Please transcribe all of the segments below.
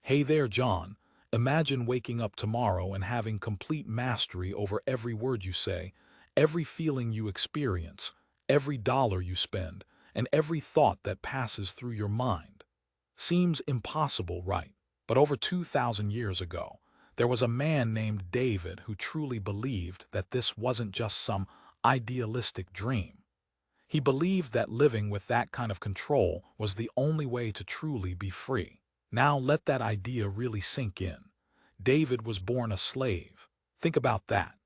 Hey there, John. Imagine waking up tomorrow and having complete mastery over every word you say, every feeling you experience, every dollar you spend, and every thought that passes through your mind. Seems impossible, right? But over 2,000 years ago, there was a man named David who truly believed that this wasn't just some idealistic dream. He believed that living with that kind of control was the only way to truly be free. Now let that idea really sink in. David was born a slave. Think about that.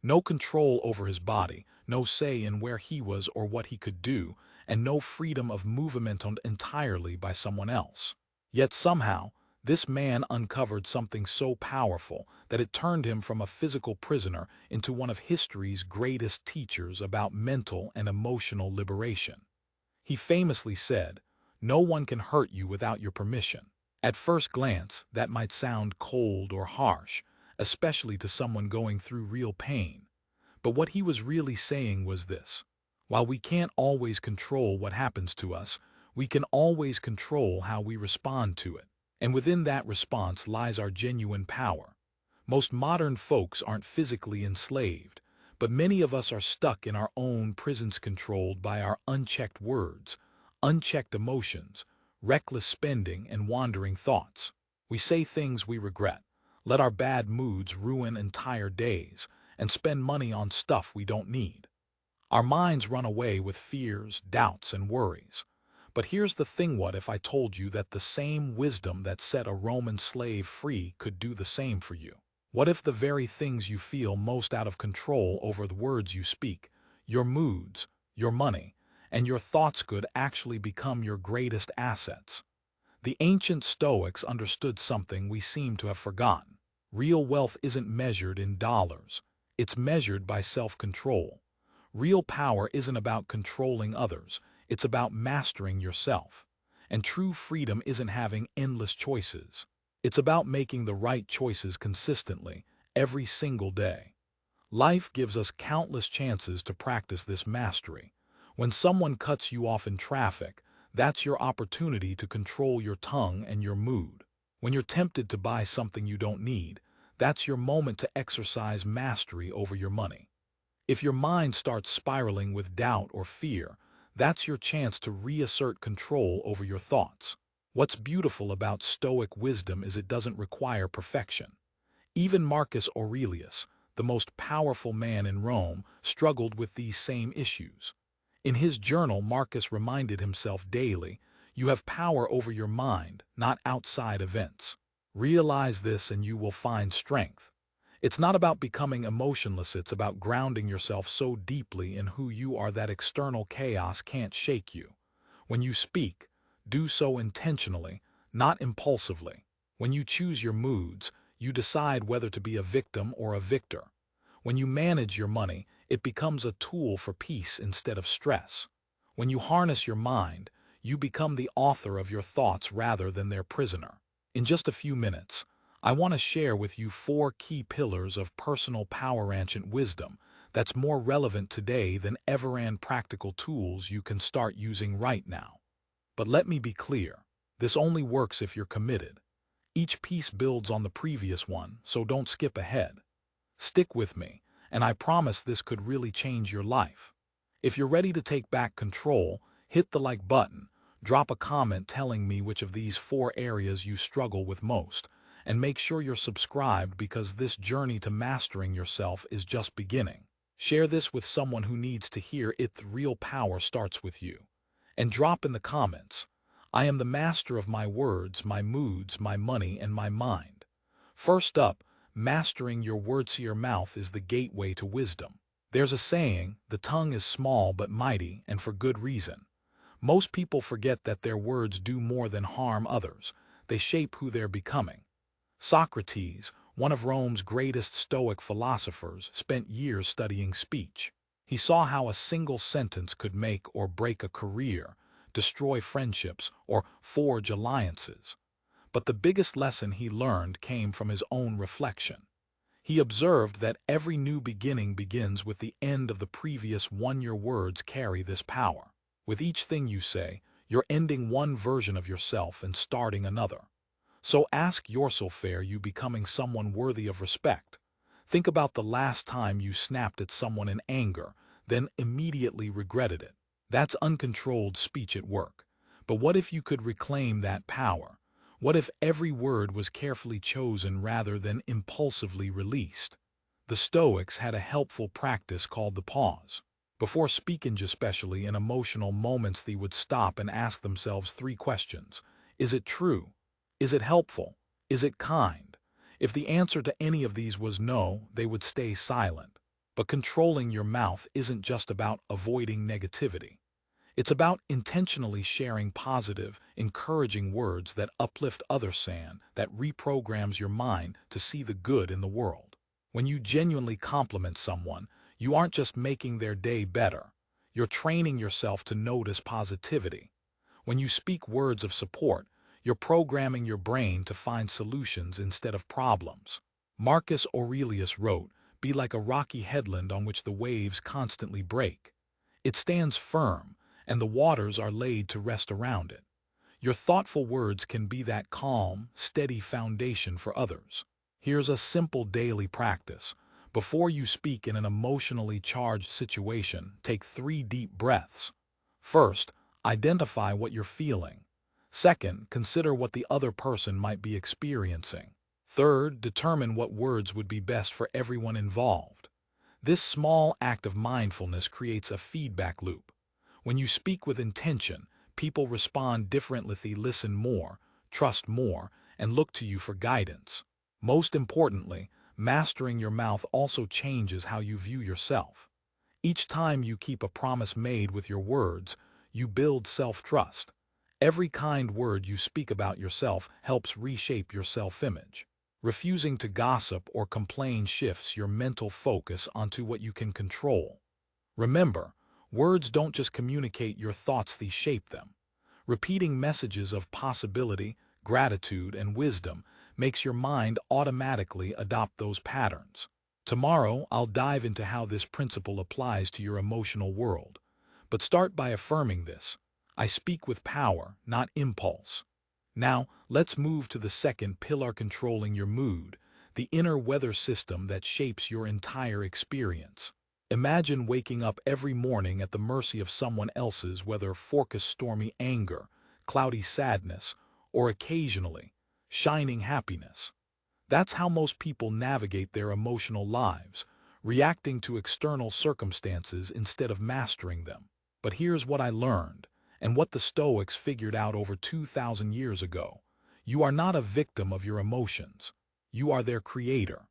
No control over his body, no say in where he was or what he could do, and no freedom of movement owned entirely by someone else. Yet somehow, this man uncovered something so powerful that it turned him from a physical prisoner into one of history's greatest teachers about mental and emotional liberation. He famously said, "No one can hurt you without your permission." At first glance, that might sound cold or harsh, especially to someone going through real pain. But what he was really saying was this: while we can't always control what happens to us, we can always control how we respond to it. And within that response lies our genuine power. Most modern folks aren't physically enslaved, but many of us are stuck in our own prisons controlled by our unchecked words, unchecked emotions, reckless spending, and wandering thoughts. We say things we regret, let our bad moods ruin entire days, and spend money on stuff we don't need. Our minds run away with fears, doubts, and worries. But here's the thing: what if I told you that the same wisdom that set a Roman slave free could do the same for you? What if the very things you feel most out of control over, the words you speak, your moods, your money, and your thoughts, could actually become your greatest assets? The ancient Stoics understood something we seem to have forgotten. Real wealth isn't measured in dollars. It's measured by self-control. Real power isn't about controlling others. It's about mastering yourself. And true freedom isn't having endless choices. It's about making the right choices consistently, every single day. Life gives us countless chances to practice this mastery. When someone cuts you off in traffic, that's your opportunity to control your tongue and your mood. When you're tempted to buy something you don't need, that's your moment to exercise mastery over your money. If your mind starts spiraling with doubt or fear, that's your chance to reassert control over your thoughts. What's beautiful about Stoic wisdom is it doesn't require perfection. Even Marcus Aurelius, the most powerful man in Rome, struggled with these same issues. In his journal, Marcus reminded himself daily, "You have power over your mind, not outside events. Realize this and you will find strength." It's not about becoming emotionless, it's about grounding yourself so deeply in who you are that external chaos can't shake you. When you speak, do so intentionally, not impulsively. When you choose your moods, you decide whether to be a victim or a victor. When you manage your money, it becomes a tool for peace instead of stress. When you harness your mind, you become the author of your thoughts rather than their prisoner. In just a few minutes, I want to share with you 4 key pillars of personal power, ancient wisdom, that's more relevant today than ever, and practical tools you can start using right now. But let me be clear, this only works if you're committed. Each piece builds on the previous one, so don't skip ahead. Stick with me, and I promise this could really change your life. If you're ready to take back control, hit the like button, drop a comment telling me which of these 4 areas you struggle with most, and make sure you're subscribed, because this journey to mastering yourself is just beginning. Share this with someone who needs to hear it. The real power starts with you. And drop in the comments, "I am the master of my words, my moods, my money, and my mind." First up, mastering your words. Your mouth is the gateway to wisdom. There's a saying, "The tongue is small but mighty," and for good reason. Most people forget that their words do more than harm others. They shape who they're becoming. Socrates, one of Rome's greatest Stoic philosophers, spent years studying speech. He saw how a single sentence could make or break a career, destroy friendships, or forge alliances. But the biggest lesson he learned came from his own reflection. He observed that every new beginning begins with the end of the previous one. Your words carry this power. With each thing you say, you're ending one version of yourself and starting another. So ask yourself, are you becoming someone worthy of respect? Think about the last time you snapped at someone in anger, then immediately regretted it. That's uncontrolled speech at work. But what if you could reclaim that power? What if every word was carefully chosen rather than impulsively released? The Stoics had a helpful practice called the pause. Before speaking, especially in emotional moments, they would stop and ask themselves three questions. Is it true? Is it helpful? Is it kind? If the answer to any of these was no, they would stay silent. But controlling your mouth isn't just about avoiding negativity. It's about intentionally sharing positive, encouraging words that uplift others, that reprograms your mind to see the good in the world. When you genuinely compliment someone, you aren't just making their day better. You're training yourself to notice positivity. When you speak words of support, you're programming your brain to find solutions instead of problems. Marcus Aurelius wrote, "Be like a rocky headland on which the waves constantly break. It stands firm, and the waters are laid to rest around it." Your thoughtful words can be that calm, steady foundation for others. Here's a simple daily practice. Before you speak in an emotionally charged situation, take 3 deep breaths. First, identify what you're feeling. Second, consider what the other person might be experiencing. Third, determine what words would be best for everyone involved. This small act of mindfulness creates a feedback loop. When you speak with intention, people respond differently. They listen more, trust more, and look to you for guidance. Most importantly, mastering your mouth also changes how you view yourself. Each time you keep a promise made with your words, you build self-trust. Every kind word you speak about yourself helps reshape your self-image. Refusing to gossip or complain shifts your mental focus onto what you can control. Remember, words don't just communicate your thoughts, they shape them. Repeating messages of possibility, gratitude, and wisdom makes your mind automatically adopt those patterns. Tomorrow, I'll dive into how this principle applies to your emotional world. But start by affirming this. I speak with power, not impulse. Now, let's move to the second pillar, controlling your mood, the inner weather system that shapes your entire experience. Imagine waking up every morning at the mercy of someone else's weather forecast: stormy anger, cloudy sadness, or occasionally, shining happiness. That's how most people navigate their emotional lives, reacting to external circumstances instead of mastering them. But here's what I learned, and what the Stoics figured out over 2,000 years ago. You are not a victim of your emotions. You are their creator.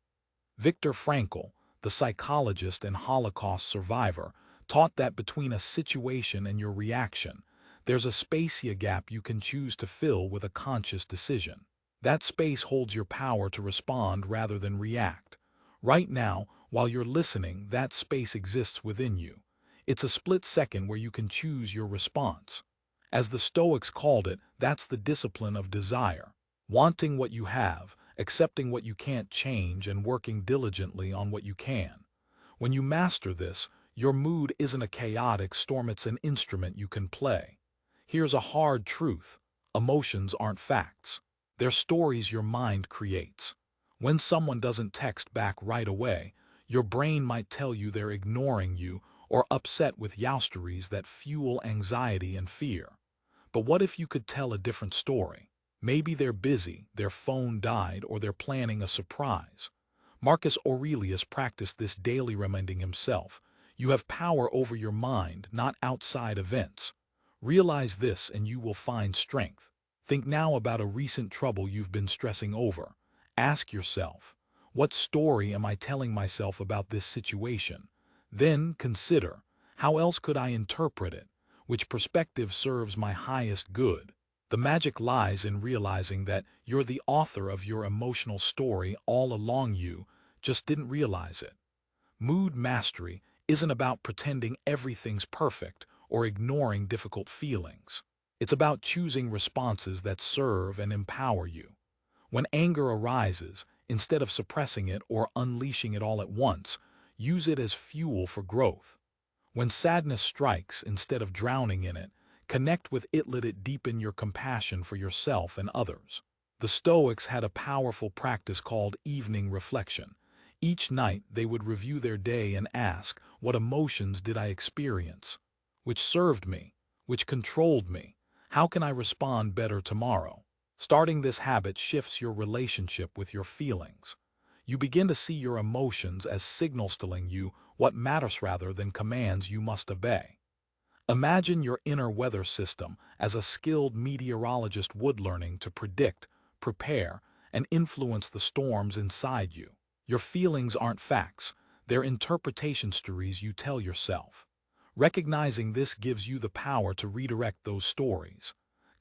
Viktor Frankl, the psychologist and Holocaust survivor, taught that between a situation and your reaction, there's a space gap you can choose to fill with a conscious decision. That space holds your power to respond rather than react. Right now, while you're listening, that space exists within you. It's a split second where you can choose your response. As the Stoics called it, that's the discipline of desire. Wanting what you have, accepting what you can't change, and working diligently on what you can. When you master this, your mood isn't a chaotic storm, it's an instrument you can play. Here's a hard truth. Emotions aren't facts. They're stories your mind creates. When someone doesn't text back right away, your brain might tell you they're ignoring you or upset, with stories that fuel anxiety and fear. But what if you could tell a different story? Maybe they're busy, their phone died, or they're planning a surprise. Marcus Aurelius practiced this daily, reminding himself, "You have power over your mind, not outside events." Realize this and you will find strength. Think now about a recent trouble you've been stressing over. Ask yourself, what story am I telling myself about this situation? Then consider, how else could I interpret it? Which perspective serves my highest good? The magic lies in realizing that you're the author of your emotional story all along. You just didn't realize it. Mood mastery isn't about pretending everything's perfect or ignoring difficult feelings. It's about choosing responses that serve and empower you. When anger arises, instead of suppressing it or unleashing it all at once, use it as fuel for growth. When sadness strikes, instead of drowning in it, connect with it. Let it deepen your compassion for yourself and others. The Stoics had a powerful practice called evening reflection. Each night they would review their day and ask, what emotions did I experience? Which served me? Which controlled me? How can I respond better tomorrow? Starting this habit shifts your relationship with your feelings. You begin to see your emotions as signals telling you what matters rather than commands you must obey. Imagine your inner weather system as a skilled meteorologist would learning to predict, prepare, and influence the storms inside you. Your feelings aren't facts, they're interpretation stories you tell yourself. Recognizing this gives you the power to redirect those stories.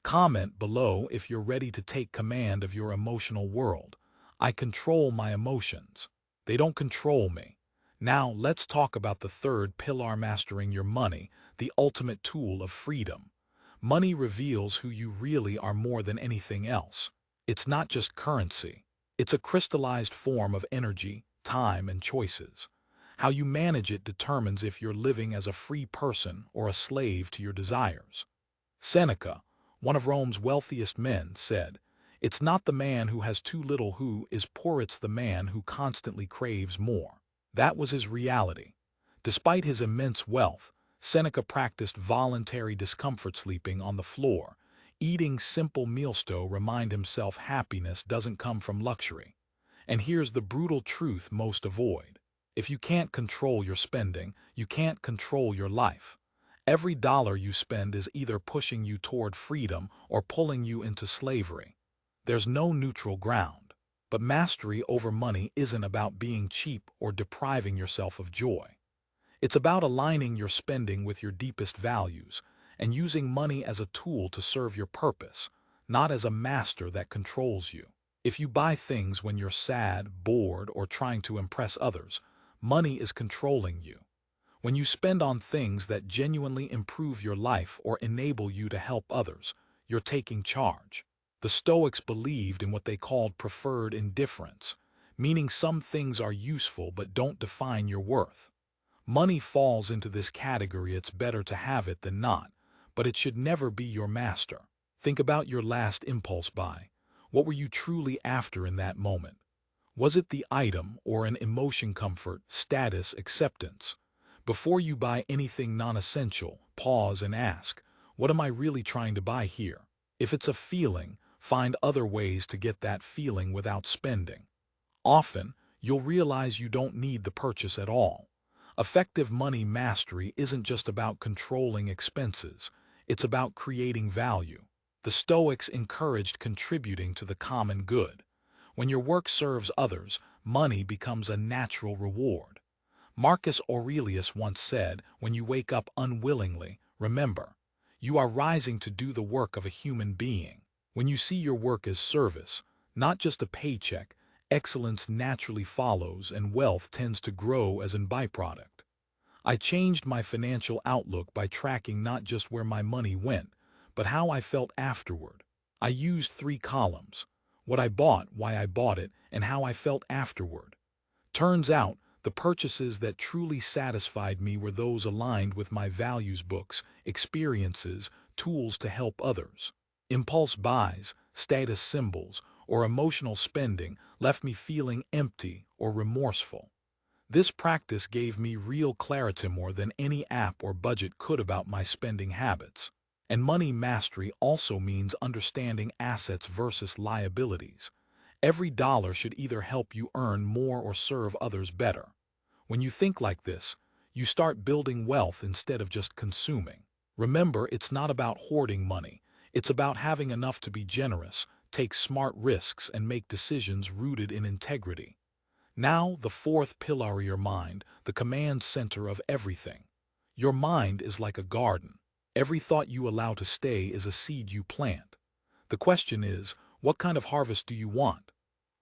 Comment below if you're ready to take command of your emotional world. I control my emotions. They don't control me. Now let's talk about the third pillar, mastering your money, the ultimate tool of freedom. Money reveals who you really are more than anything else. It's not just currency. It's a crystallized form of energy, time, and choices. How you manage it determines if you're living as a free person or a slave to your desires. Seneca, one of Rome's wealthiest men, said, "It's not the man who has too little who is poor, it's the man who constantly craves more." That was his reality. Despite his immense wealth, Seneca practiced voluntary discomfort, sleeping on the floor, eating simple meals to remind himself happiness doesn't come from luxury. And here's the brutal truth most avoid. If you can't control your spending, you can't control your life. Every dollar you spend is either pushing you toward freedom or pulling you into slavery. There's no neutral ground. But mastery over money isn't about being cheap or depriving yourself of joy. It's about aligning your spending with your deepest values and using money as a tool to serve your purpose, not as a master that controls you. If you buy things when you're sad, bored, or trying to impress others, money is controlling you. When you spend on things that genuinely improve your life or enable you to help others, you're taking charge. The Stoics believed in what they called preferred indifference, meaning some things are useful but don't define your worth. Money falls into this category. It's better to have it than not, but it should never be your master. Think about your last impulse buy. What were you truly after in that moment? Was it the item or an emotion, comfort, status, acceptance? Before you buy anything non-essential, pause and ask, what am I really trying to buy here? If it's a feeling, find other ways to get that feeling without spending. Often, you'll realize you don't need the purchase at all. Effective money mastery isn't just about controlling expenses, it's about creating value. The Stoics encouraged contributing to the common good. When your work serves others, money becomes a natural reward. Marcus Aurelius once said, when you wake up unwillingly, remember, you are rising to do the work of a human being. When you see your work as service, not just a paycheck, excellence naturally follows and wealth tends to grow as a byproduct. I changed my financial outlook by tracking not just where my money went, but how I felt afterward. I used 3 columns: what I bought, why I bought it, and how I felt afterward. Turns out, the purchases that truly satisfied me were those aligned with my values: books, experiences, tools to help others. Impulse buys, status symbols, or emotional spending left me feeling empty or remorseful. This practice gave me real clarity, more than any app or budget could, about my spending habits. And money mastery also means understanding assets versus liabilities. Every dollar should either help you earn more or serve others better. When you think like this, you start building wealth instead of just consuming. Remember, it's not about hoarding money. It's about having enough to be generous, take smart risks, and make decisions rooted in integrity. Now, the fourth pillar, your mind, the command center of everything. Your mind is like a garden. Every thought you allow to stay is a seed you plant. The question is, what kind of harvest do you want?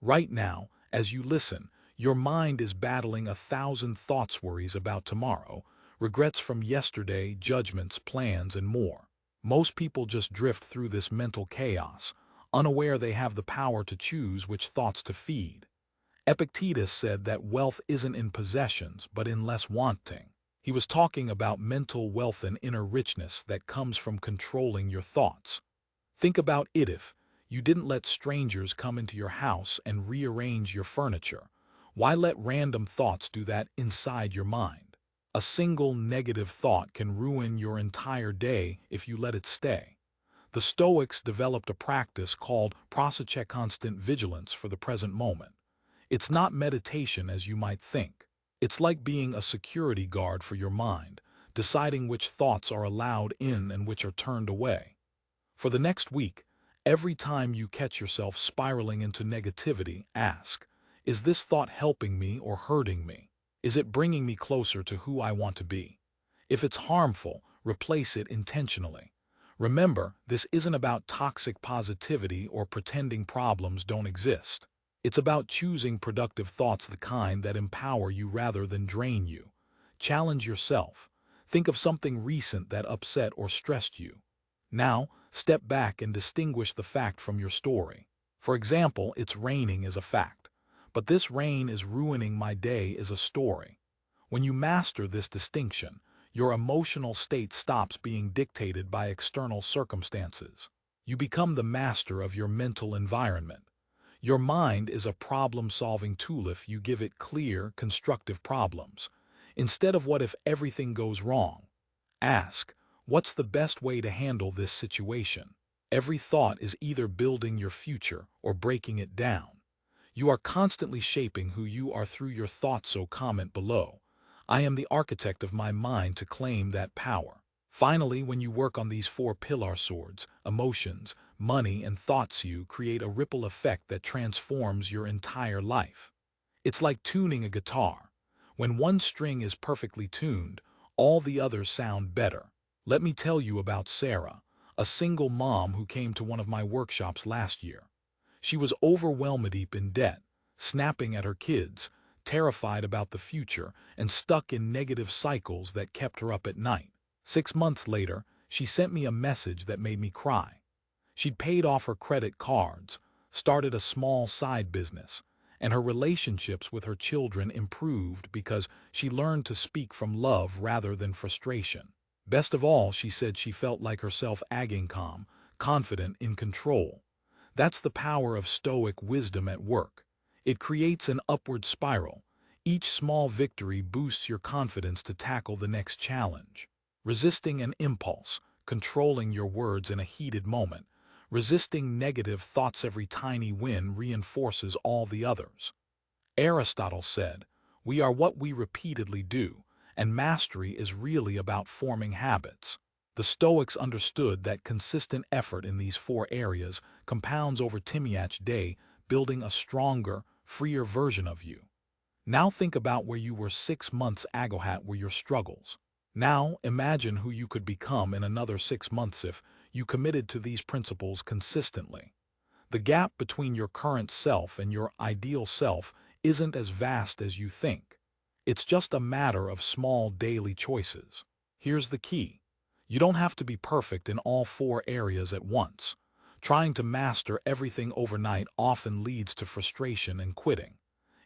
Right now, as you listen, your mind is battling 1,000 thoughts: worries about tomorrow, regrets from yesterday, judgments, plans, and more. Most people just drift through this mental chaos, unaware they have the power to choose which thoughts to feed. Epictetus said that wealth isn't in possessions, but in less wanting. He was talking about mental wealth and inner richness that comes from controlling your thoughts. Think about it: if You didn't let strangers come into your house and rearrange your furniture. Why let random thoughts do that inside your mind? A single negative thought can ruin your entire day if you let it stay. The Stoics developed a practice called constant vigilance for the present moment. It's not meditation as you might think. It's like being a security guard for your mind, deciding which thoughts are allowed in and which are turned away. For the next week, every time you catch yourself spiraling into negativity, ask, is this thought helping me or hurting me? Is it bringing me closer to who I want to be? If it's harmful, replace it intentionally. Remember, this isn't about toxic positivity or pretending problems don't exist. It's about choosing productive thoughts, the kind that empower you rather than drain you. Challenge yourself. Think of something recent that upset or stressed you. Now, step back and distinguish the fact from your story. For example, it's raining is a fact, but this rain is ruining my day is a story. When you master this distinction, your emotional state stops being dictated by external circumstances. You become the master of your mental environment. Your mind is a problem-solving tool if you give it clear, constructive problems. Instead of what if everything goes wrong, ask, what's the best way to handle this situation? Every thought is either building your future or breaking it down. You are constantly shaping who you are through your thoughts, so comment below. I am the architect of my mind to claim that power. Finally, when you work on these four pillar swords, emotions, money, and thoughts, you create a ripple effect that transforms your entire life. It's like tuning a guitar. When one string is perfectly tuned, all the others sound better. Let me tell you about Sarah, a single mom who came to one of my workshops last year. She was overwhelmed, deep in debt, snapping at her kids, terrified about the future, and stuck in negative cycles that kept her up at night. 6 months later, she sent me a message that made me cry. She'd paid off her credit cards, started a small side business, and her relationships with her children improved because she learned to speak from love rather than frustration. Best of all, she said she felt like herself, aging calm, confident, in control. That's the power of Stoic wisdom at work. It creates an upward spiral. Each small victory boosts your confidence to tackle the next challenge. Resisting an impulse, controlling your words in a heated moment, resisting negative thoughts. Every tiny win reinforces all the others. Aristotle said, "We are what we repeatedly do, and mastery is really about forming habits." The Stoics understood that consistent effort in these four areas compounds over each day, building a stronger, freer version of you. Now think about where you were 6 months ago. What were your struggles? Now imagine who you could become in another 6 months if you committed to these principles consistently. The gap between your current self and your ideal self isn't as vast as you think. It's just a matter of small daily choices. Here's the key. You don't have to be perfect in all four areas at once. Trying to master everything overnight often leads to frustration and quitting.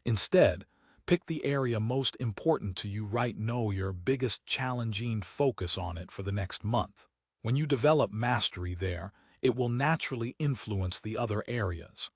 Instead, pick the area most important to you right now, your biggest challenging, focus on it for the next month. When you develop mastery there, it will naturally influence the other areas.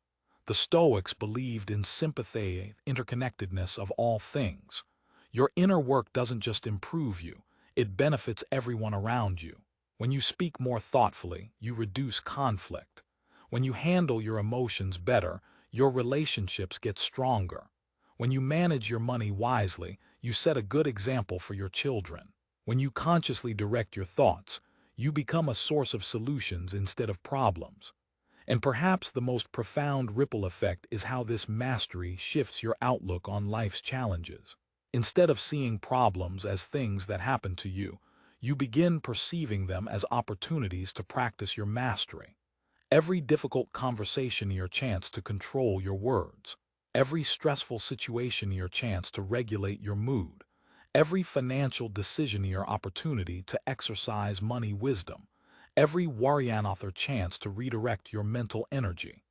The Stoics believed in sympathy, interconnectedness of all things. Your inner work doesn't just improve you, it benefits everyone around you. When you speak more thoughtfully, you reduce conflict. When you handle your emotions better, your relationships get stronger. When you manage your money wisely, you set a good example for your children. When you consciously direct your thoughts, you become a source of solutions instead of problems. And perhaps the most profound ripple effect is how this mastery shifts your outlook on life's challenges. Instead of seeing problems as things that happen to you, you begin perceiving them as opportunities to practice your mastery. Every difficult conversation your chance to control your words. Every stressful situation your chance to regulate your mood. Every financial decision your opportunity to exercise money wisdom. Every worry author chance to redirect your mental energy.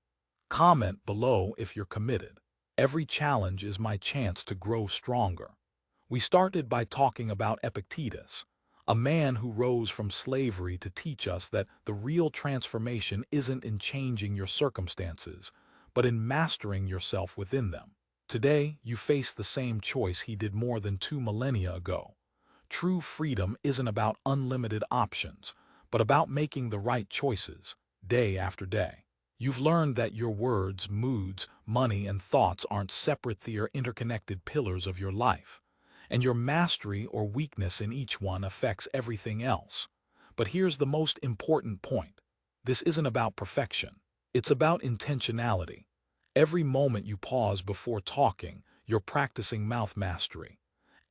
Comment below if you're committed. Every challenge is my chance to grow stronger. We started by talking about Epictetus, A man who rose from slavery to teach us that the real transformation isn't in changing your circumstances, but in mastering yourself within them. Today, you face the same choice he did more than 2 millennia ago. True freedom isn't about unlimited options, but about making the right choices, day after day. You've learned that your words, moods, money, and thoughts aren't separate, they're interconnected pillars of your life, and your mastery or weakness in each one affects everything else. But here's the most important point. This isn't about perfection. It's about intentionality. Every moment you pause before talking, you're practicing mouth mastery.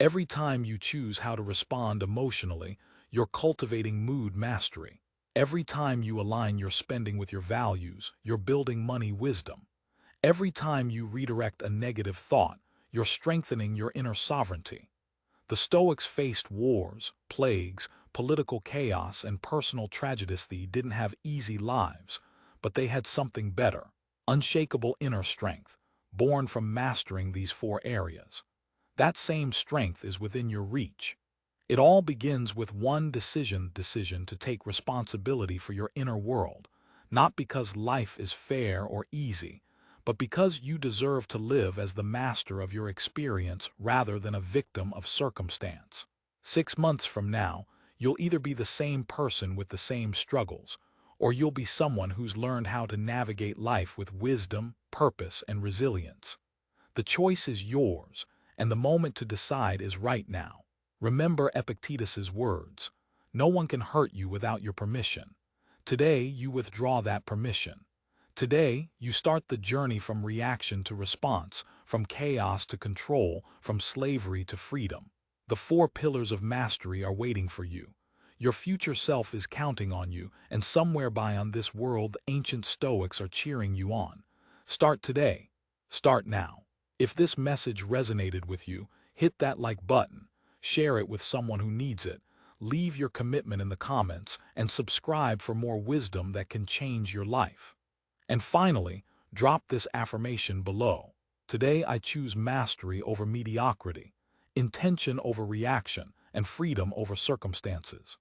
Every time you choose how to respond emotionally, you're cultivating mood mastery. Every time you align your spending with your values, you're building money wisdom. Every time you redirect a negative thought, you're strengthening your inner sovereignty. The Stoics faced wars, plagues, political chaos, and personal tragedies. They didn't have easy lives, but they had something better: unshakable inner strength, born from mastering these 4 areas. That same strength is within your reach. It all begins with one decision to take responsibility for your inner world, not because life is fair or easy, but because you deserve to live as the master of your experience rather than a victim of circumstance. 6 months from now, you'll either be the same person with the same struggles, or you'll be someone who's learned how to navigate life with wisdom, purpose, and resilience. The choice is yours, and the moment to decide is right now. Remember Epictetus's words: no one can hurt you without your permission. Today, you withdraw that permission. Today, you start the journey from reaction to response, from chaos to control, from slavery to freedom. The 4 pillars of mastery are waiting for you. Your future self is counting on you, and somewhere beyond this world, ancient Stoics are cheering you on. Start today. Start now. If this message resonated with you, hit that like button, share it with someone who needs it, leave your commitment in the comments, and subscribe for more wisdom that can change your life. And finally, drop this affirmation below. Today I choose mastery over mediocrity, intention over reaction, and freedom over circumstances.